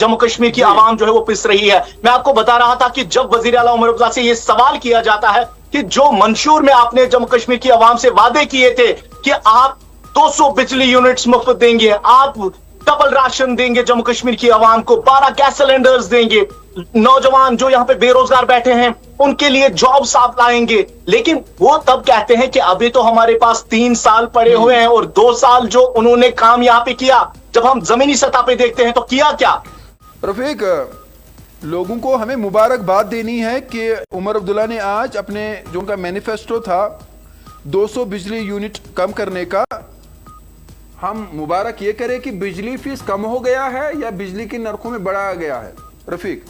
जम्मू कश्मीर की आवाम जो है वो पिस रही है। मैं आपको बता रहा था कि जब वजीर आला उमर अब्दुल्ला से ये सवाल किया जाता है कि जो मंशूर में आपने जम्मू कश्मीर की आवाम से वादे किए थे कि आप 200 बिजली यूनिट्स मुफ्त देंगे, आप डबल राशन देंगे जम्मू कश्मीर की आवाम को, 12 गैस सिलेंडर्स देंगे, नौजवान जो यहाँ पे बेरोजगार बैठे हैं उनके लिए जॉब्स आप लाएंगे, लेकिन वो तब कहते हैं कि अभी तो हमारे पास 3 साल पड़े हुए हैं और 2 साल जो उन्होंने काम यहाँ पे किया, जब हम जमीनी सतह पे देखते हैं तो किया क्या? रफीक, लोगों को हमें मुबारकबाद देनी है कि उमर अब्दुल्ला ने आज अपने जो उनका मैनिफेस्टो था 200 बिजली यूनिट कम करने का, हम मुबारक ये करें कि बिजली फीस कम हो गया है या बिजली के नरखों में बढ़ाया गया है। रफीक,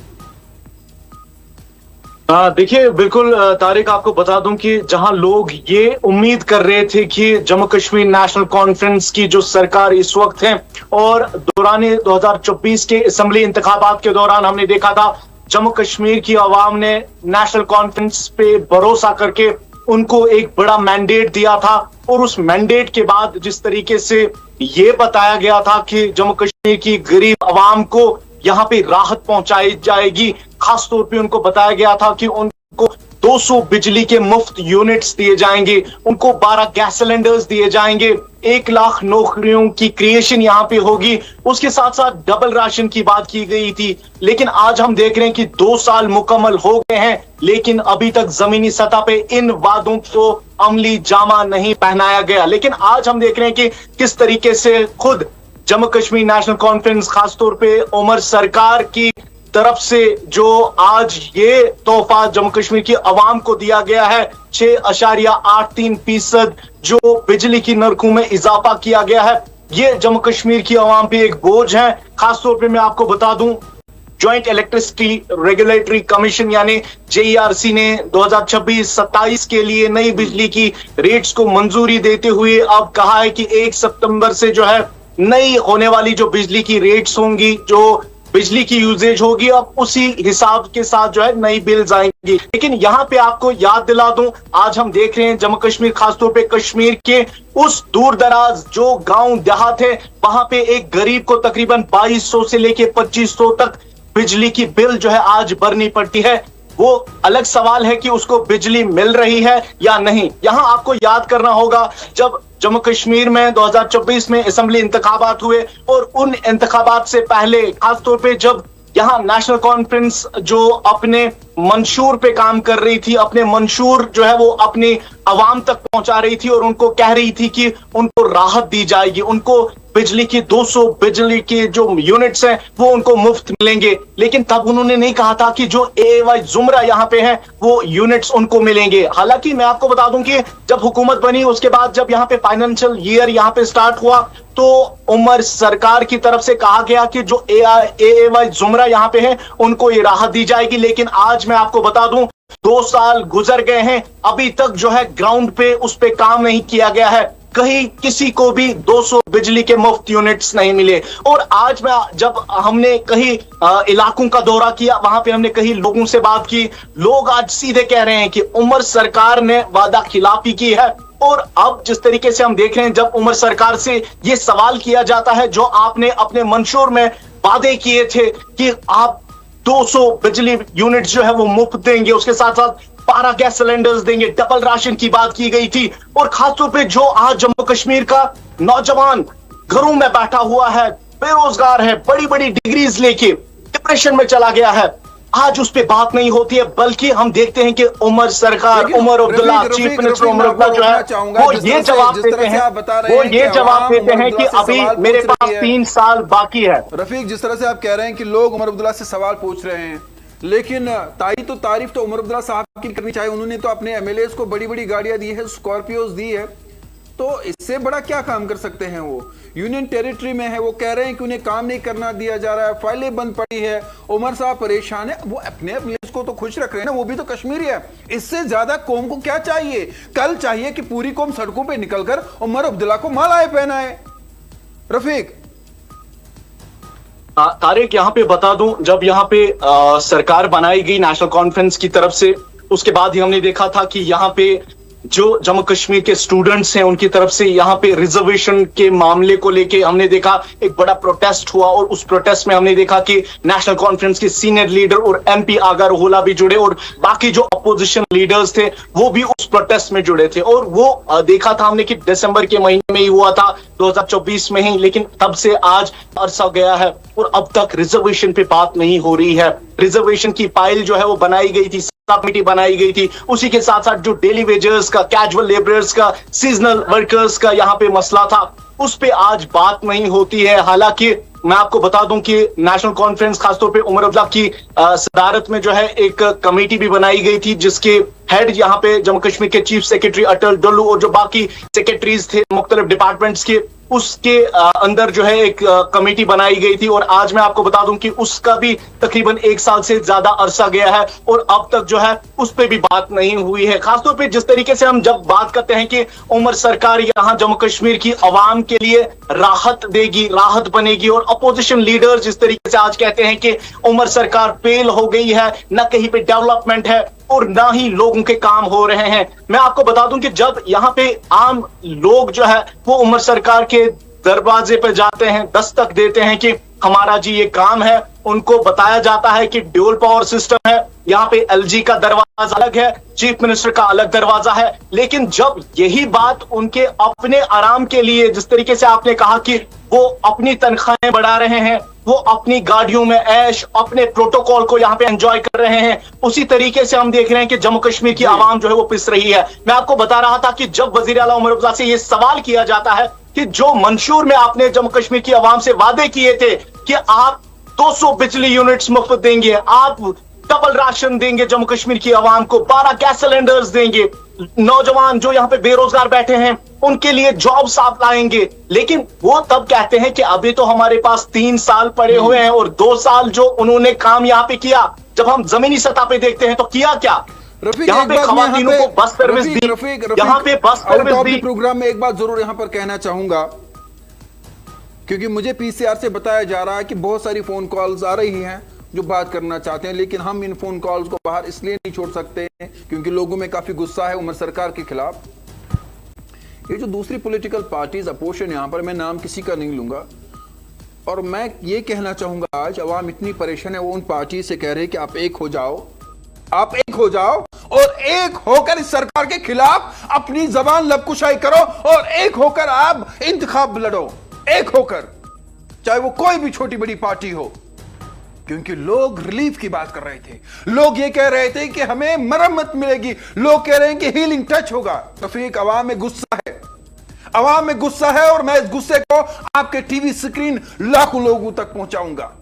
देखिए बिल्कुल तारिक, आपको बता दूं कि जहां लोग ये उम्मीद कर रहे थे कि जम्मू कश्मीर नेशनल कॉन्फ्रेंस की जो सरकार इस वक्त है और दौरान 2024 के असेंबली इंतखाबात के दौरान हमने देखा था जम्मू कश्मीर की आवाम ने नेशनल कॉन्फ्रेंस पे भरोसा करके उनको एक बड़ा मैंडेट दिया था, और उस मैंडेट के बाद जिस तरीके से ये बताया गया था कि जम्मू कश्मीर की गरीब आवाम को यहाँ पे राहत पहुंचाई जाएगी, खास तौर पे उनको बताया गया था कि उनको 200 बिजली के मुफ्त यूनिट्स दिए जाएंगे, उनको 12 गैस सिलेंडर्स दिए जाएंगे, 1 लाख नौकरियों की क्रिएशन यहाँ पे होगी, उसके साथ साथ डबल राशन की बात की गई थी। लेकिन आज हम देख रहे हैं कि 2 साल मुकम्मल हो गए हैं, लेकिन अभी तक जमीनी सतह पे इन वादों को अमली जामा नहीं पहनाया गया। लेकिन आज हम देख रहे हैं कि किस तरीके से खुद जम्मू कश्मीर नेशनल कॉन्फ्रेंस, खासतौर पे उमर सरकार की तरफ से जो आज ये तोहफा जम्मू कश्मीर की आवाम को दिया गया है, 6.83% जो बिजली की नरखों में इजाफा किया गया है, ये जम्मू कश्मीर की आवाम पे एक बोझ है। खासतौर पे मैं आपको बता दूं, ज्वाइंट इलेक्ट्रिसिटी रेगुलेटरी कमीशन यानी JERC ने 2026-27 के लिए नई बिजली की रेट्स को मंजूरी देते हुए अब कहा है कि 1 सितंबर से जो है नई होने वाली जो बिजली की रेट्स होंगी, जो बिजली की यूजेज होगी, अब उसी हिसाब के साथ जो है नई बिल्स आएंगी। लेकिन यहाँ पे आपको याद दिला दूं, आज हम देख रहे हैं जम्मू कश्मीर, खासतौर पे कश्मीर के उस दूर दराज जो गांव देहात है, वहां पे एक गरीब को तकरीबन 2200 से लेके 2500 तक बिजली की बिल जो है आज भरनी पड़ती है। वो अलग सवाल है कि उसको बिजली मिल रही है या नहीं। यहां आपको याद करना होगा जब जम्मू कश्मीर में 2024 में असेंबली इंतखाबात हुए और उन इंतखाबात से पहले खासतौर पे जब यहाँ नेशनल कॉन्फ्रेंस जो अपने मंशूर पे काम कर रही थी, अपने मंशूर जो है वो अपनी आवाम तक पहुंचा रही थी और उनको कह रही थी कि उनको राहत दी जाएगी, उनको बिजली की 200 बिजली के जो यूनिट्स हैं वो उनको मुफ्त मिलेंगे। लेकिन तब उन्होंने नहीं कहा था कि जो AAY जुमरा यहाँ पे है वो यूनिट्स उनको मिलेंगे। हालांकि मैं आपको बता दूं कि जब हुकूमत बनी उसके बाद जब यहाँ पे फाइनेंशियल ईयर यहाँ पे स्टार्ट हुआ तो उमर सरकार की तरफ से कहा गया कि जो AAY जुमरा यहाँ पे है उनको ये राहत दी जाएगी। लेकिन आज मैं आपको बता दूं 2 साल गुजर गए हैं, अभी तक जो है ग्राउंड पे उस पे काम नहीं किया गया है, कहीं किसी को भी 200 बिजली के मुफ्त यूनिट्स नहीं मिले। और आज मैं जब हमने कहीं इलाकों का दौरा किया, वहां पे हमने कहीं लोगों से बात की, लोग आज सीधे कह रहे हैं कि उमर सरकार ने वादा खिलाफी की है। और अब जिस तरीके से हम देख रहे हैं जब उमर सरकार से ये सवाल किया जाता है, जो आपने अपने मंशूर में वादे किए थे कि आप 200 बिजली यूनिट्स जो है वो मुफ्त देंगे, उसके साथ साथ 12 गैस सिलेंडर्स देंगे, डबल राशन की बात की गई थी, और खासतौर पे जो आज जम्मू कश्मीर का नौजवान घरों में बैठा हुआ है, बेरोजगार है, बड़ी बड़ी डिग्रीज लेके डिप्रेशन में चला गया है, आज उस पे बात नहीं होती है, बल्कि हम देखते हैं कि उमर सरकार, उमर अब्दुल्ला, चीफ मिनिस्टर उमर अब्दुल्ला जो है वो ये जवाब देते हैं कि अभी मेरे पास 3 साल बाकी है। रफीक, जिस तरह से आप कह रहे हैं कि लोग उमर अब्दुल्ला से सवाल पूछ रहे हैं, लेकिन तारीफ तो उमर अब्दुल्ला साहब की करनी चाहिए। उन्होंने तो अपने MLAs को बड़ी बड़ी गाड़ियां दी है, स्कॉर्पियोज दी है, तो इससे बड़ा क्या काम कर सकते हैं? वो यूनियन टेरिटरी में है, वो कह रहे हैं कि उन्हें काम नहीं करना दिया जा रहा है, फाइलें बंद पड़ी है, उमर साहब परेशान है। वो अपने MLAs को तो खुश रख रहे हैं ना, वो भी तो कश्मीरी है। इससे ज्यादा कौम को क्या चाहिए? कल चाहिए कि पूरी कौम सड़कों पे निकलकर उमर अब्दुल्ला को मालाएं पहनाए। रफीक, तारिक, यहाँ पे बता दूं, जब यहाँ पे सरकार बनाई गई नेशनल कॉन्फ्रेंस की तरफ से, उसके बाद ही हमने देखा था कि यहाँ पे जो जम्मू कश्मीर के स्टूडेंट्स हैं उनकी तरफ से यहाँ पे रिजर्वेशन के मामले को लेके हमने देखा एक बड़ा प्रोटेस्ट हुआ, और उस प्रोटेस्ट में हमने देखा कि नेशनल कॉन्फ्रेंस के सीनियर लीडर और एमपी आगा रोहला भी जुड़े, और बाकी जो अपोजिशन लीडर्स थे वो भी उस प्रोटेस्ट में जुड़े थे। और वो देखा था हमने कि दिसंबर के महीने में ही हुआ था, 2024 में ही, लेकिन तब से आज अरसा गया है और अब तक रिजर्वेशन पे बात नहीं हो रही है। रिजर्वेशन की फाइल जो है वो बनाई गई थी, कमेटी बनाई गई थी, उसी के साथ साथ जो डेली वेजर्स का, कैजुअल लेबरर्स का, सीजनल वर्कर्स का यहाँ पे मसला था, उस पे आज बात नहीं होती है। हालांकि मैं आपको बता दूं कि नेशनल कॉन्फ्रेंस खासतौर पे उमर अब्दुल्ला की सदारत में जो है एक कमेटी भी बनाई गई थी, जिसके हेड यहाँ पे जम्मू कश्मीर के चीफ सेक्रेटरी अटल डल्लू और जो बाकी सेक्रेटरीज थे मुख्तलिफ डिपार्टमेंट्स के, उसके अंदर जो है एक कमेटी बनाई गई थी। और आज मैं आपको बता दूं कि उसका भी तकरीबन 1 साल से ज्यादा अरसा गया है और अब तक जो है उस पे भी बात नहीं हुई है। खासतौर पे जिस तरीके से हम जब बात करते हैं कि उमर सरकार यहाँ जम्मू कश्मीर की आवाम के लिए राहत देगी, राहत बनेगी, और अपोजिशन लीडर्स जिस तरीके से आज कहते हैं कि उमर सरकार फेल हो गई है, न कहीं पे डेवलपमेंट है और ना ही लोगों के काम हो रहे हैं। मैं आपको बता दूं कि जब यहाँ पे आम लोग जो है वो उमर सरकार के दरवाजे पे जाते हैं, दस्तक देते हैं कि हमारा जी ये काम है, उनको बताया जाता है कि ड्यूल पावर सिस्टम है, यहाँ पे एलजी का दरवाजा अलग है, चीफ मिनिस्टर का अलग दरवाजा है, लेकिन जब यही बात उनके अपने आराम के लिए, जिस तरीके से आपने कहा कि वो अपनी तनख्वाहें बढ़ा रहे हैं, वो अपनी गाड़ियों में ऐश, अपने प्रोटोकॉल को यहाँ पे एंजॉय कर रहे हैं, उसी तरीके से हम देख रहे हैं कि जम्मू कश्मीर की आवाम जो है वो पिस रही है। मैं आपको बता रहा था कि जब वजीर आला उमर अब्दुल्ला से ये सवाल किया जाता है कि जो मंशूर में आपने जम्मू कश्मीर की आवाम से वादे किए थे कि आप 200 बिजली यूनिट्स मुफ्त देंगे, आप डबल राशन देंगे जम्मू कश्मीर की आवाम को, 12 गैस सिलेंडर्स देंगे, नौजवान जो यहाँ पे बेरोजगार बैठे हैं उनके लिए जॉब्स आप लाएंगे, लेकिन वो तब कहते हैं कि अभी तो हमारे पास 3 साल पड़े हुए हैं और 2 साल जो उन्होंने काम यहाँ पे किया, जब हम जमीनी सतह पे देखते हैं तो किया क्या? यहाँ पे खवातीनों को बस सर्विस दी, यहाँ पे बस सर्विस दी। प्रोग्राम में एक बात जरूर यहाँ पर कहना चाहूंगा, क्योंकि मुझे पीसीआर से बताया जा रहा है कि बहुत सारी फोन कॉल्स आ रही हैं जो बात करना चाहते हैं, लेकिन हम इन फोन कॉल्स को बाहर इसलिए नहीं छोड़ सकते हैं क्योंकि लोगों में काफी गुस्सा है उमर सरकार के खिलाफ। ये जो दूसरी पॉलिटिकल पार्टीज अपोजिशन, यहां पर मैं नाम किसी का नहीं लूंगा, और मैं ये कहना चाहूंगा आज अवाम इतनी परेशान है, वो उन पार्टी से कह रहे हैं कि आप एक हो जाओ, आप एक हो जाओ और एक होकर इस सरकार के खिलाफ अपनी जबान लबकुशाई करो और एक होकर आप इंतखाब लड़ो, एक होकर, चाहे वो कोई भी छोटी बड़ी पार्टी हो। क्योंकि लोग रिलीफ की बात कर रहे थे, लोग ये कह रहे थे कि हमें मरम्मत मिलेगी, लोग कह रहे हैं कि हीलिंग टच होगा। तफरीक अवाम में गुस्सा है, अवाम में गुस्सा है, और मैं इस गुस्से को आपके टीवी स्क्रीन लाखों लोगों तक पहुंचाऊंगा।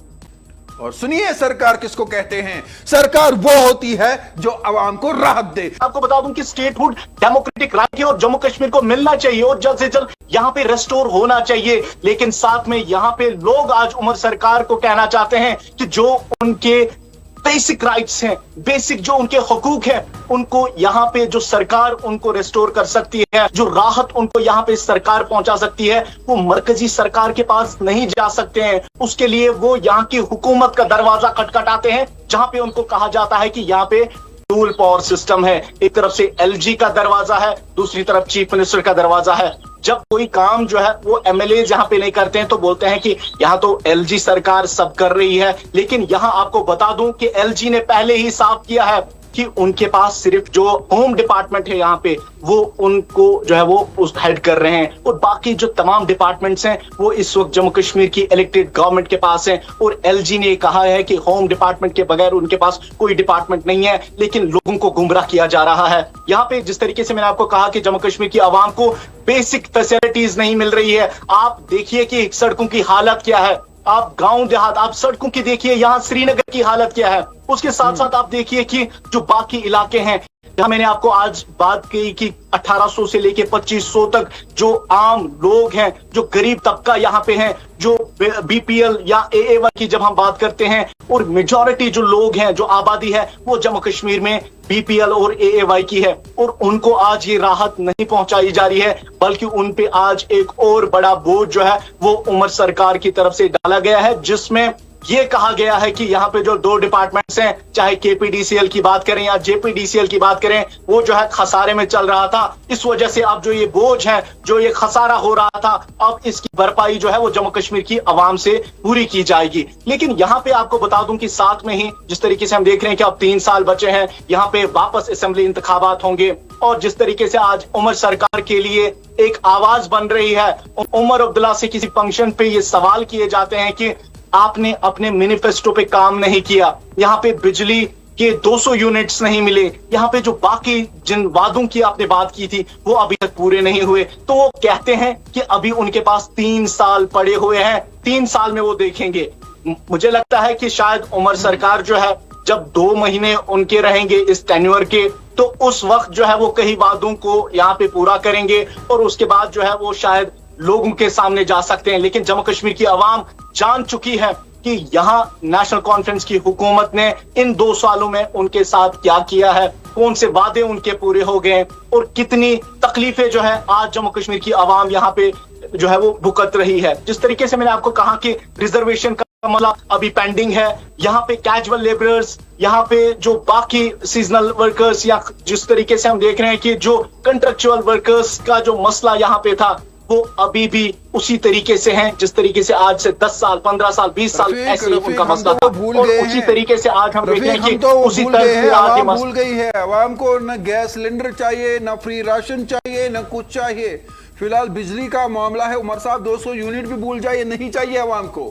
और सुनिए सरकार किसको कहते हैं, सरकार वो होती है जो अवाम को राहत दे। आपको बता दूं कि स्टेटहुड डेमोक्रेटिक राइट है और जम्मू कश्मीर को मिलना चाहिए और जल्द से जल्द यहाँ पे रेस्टोर होना चाहिए, लेकिन साथ में यहाँ पे लोग आज उमर सरकार को कहना चाहते हैं कि जो उनके बेसिक राइट्स हैं, बेसिक जो उनके हकूक हैं, उनको यहाँ पे जो सरकार उनको रेस्टोर कर सकती है, जो राहत उनको यहाँ पे सरकार पहुंचा सकती है, वो मरकजी सरकार के पास नहीं जा सकते हैं। उसके लिए वो यहाँ की हुकूमत का दरवाजा खटखटाते हैं, जहां पे उनको कहा जाता है कि यहाँ पे ड्यूल पावर सिस्टम है, एक तरफ से एलजी का दरवाजा है, दूसरी तरफ चीफ मिनिस्टर का दरवाजा है। जब कोई काम जो है वो एमएलए यहाँ पे नहीं करते हैं तो बोलते हैं कि यहाँ तो एलजी सरकार सब कर रही है, लेकिन यहाँ आपको बता दूं कि एलजी ने पहले ही साफ किया है कि उनके पास सिर्फ जो होम डिपार्टमेंट है यहाँ पे वो उनको जो है वो उस हेड कर रहे हैं, और बाकी जो तमाम डिपार्टमेंट्स हैं वो इस वक्त जम्मू कश्मीर की इलेक्टेड गवर्नमेंट के पास हैं। और एलजी ने कहा है कि होम डिपार्टमेंट के बगैर उनके पास कोई डिपार्टमेंट नहीं है, लेकिन लोगों को गुमराह किया जा रहा है। यहाँ पे जिस तरीके से मैंने आपको कहा कि जम्मू कश्मीर की आवाम को बेसिक फैसिलिटीज नहीं मिल रही है, आप देखिए कि सड़कों की हालत क्या है, आप गांव देहात, आप सड़कों की देखिए, यहाँ श्रीनगर की हालत क्या है, उसके साथ साथ आप देखिए कि जो बाकी इलाके हैं जहां मैंने आपको आज बात की कि 1800 से लेके 2500 तक जो आम लोग हैं, जो गरीब तबका यहाँ पे हैं, जो बीपीएल या एएवाई की जब हम बात करते हैं, और मेजॉरिटी जो लोग हैं, जो आबादी है वो जम्मू कश्मीर में बीपीएल और एएवाई की है, और उनको आज ये राहत नहीं पहुंचाई जा रही है, बल्कि उन पे आज एक और बड़ा बोझ जो है वो उमर सरकार की तरफ से डाला गया है, जिसमें یہ کہا گیا ہے کہ یہاں پہ جو 2 ڈپارٹمنٹس ہیں, چاہے KPDCL کی بات کریں یا JPDCL کی بات کریں, وہ جو ہے خسارے میں چل رہا تھا. اس وجہ سے اب جو یہ بوجھ ہے, جو یہ خسارہ ہو رہا تھا, اب اس کی بھرپائی جو ہے وہ جموں کشمیر کی عوام سے پوری کی جائے گی. لیکن یہاں پہ آپ کو بتا دوں کہ ساتھ میں ہی جس طریقے سے ہم دیکھ رہے ہیں کہ اب 3 سال بچے ہیں, یہاں پہ واپس اسمبلی انتخابات ہوں گے, اور جس طریقے سے آج عمر سرکار کے لیے ایک آواز بن رہی ہے, عمر عبداللہ سے کسی فنکشن پہ یہ سوال کیے جاتے ہیں کہ آپ نے اپنے مینیفیسٹو پہ کام نہیں کیا, یہاں پہ بجلی کے 200 یونٹس نہیں ملے, یہاں پہ جو باقی جن وعدوں کی آپ نے بات کی تھی وہ ابھی تک پورے نہیں ہوئے. تو وہ کہتے ہیں کہ ابھی ان کے پاس 3 سال پڑے ہوئے ہیں, 3 سال میں وہ دیکھیں گے. مجھے لگتا ہے کہ شاید عمر سرکار جو ہے جب 2 مہینے ان کے رہیں گے اس ٹینیور کے, تو اس وقت جو ہے وہ کئی وعدوں کو یہاں پہ پورا کریں گے, اور اس کے بعد جو ہے وہ شاید لوگوں کے سامنے جا سکتے ہیں. لیکن جموں کشمیر کی عوام جان چکی ہے کہ یہاں نیشنل کانفرنس کی حکومت نے ان 2 سالوں میں ان کے ساتھ کیا کیا ہے, کون سے وعدے ان کے پورے ہو گئے, اور کتنی تکلیفیں جو ہے آج جموں کشمیر کی عوام یہاں پہ جو ہے وہ بھگت رہی ہے. جس طریقے سے میں نے آپ کو کہا کہ ریزرویشن کا مسئلہ ابھی پینڈنگ ہے, یہاں پہ کیجول لیبررز, یہاں پہ جو باقی سیزنل ورکرز, یا جس طریقے سے ہم دیکھ رہے ہیں کہ جو کنٹریکچوئل ورکرز کا جو مسئلہ یہاں پہ تھا وہ ابھی بھی اسی طریقے سے ہیں جس طریقے سے آج سے 10 سال 15 سال 20 سال ایسے ہی ان کا مسئلہ تھا, اور اسی طریقے سے آج ہم دیکھ رہے ہیں کہ اسی طرح سے آج عوام بھول گئی ہے. عوام کو نہ گیس سلنڈر چاہیے, نہ فری راشن چاہیے, نہ کچھ چاہیے. فی الحال بجلی کا معاملہ ہے, عمر صاحب 200 یونٹ بھی بھول جائیے, نہیں چاہیے عوام کو,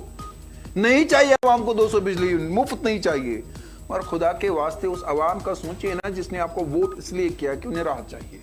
نہیں چاہیے عوام کو 200 بجلی یونٹ, مفت نہیں چاہیے. اور خدا کے واسطے اس عوام کا سوچئے نا جس نے آپ کو ووٹ اس لیے کیا کہ انہیں راحت چاہیے.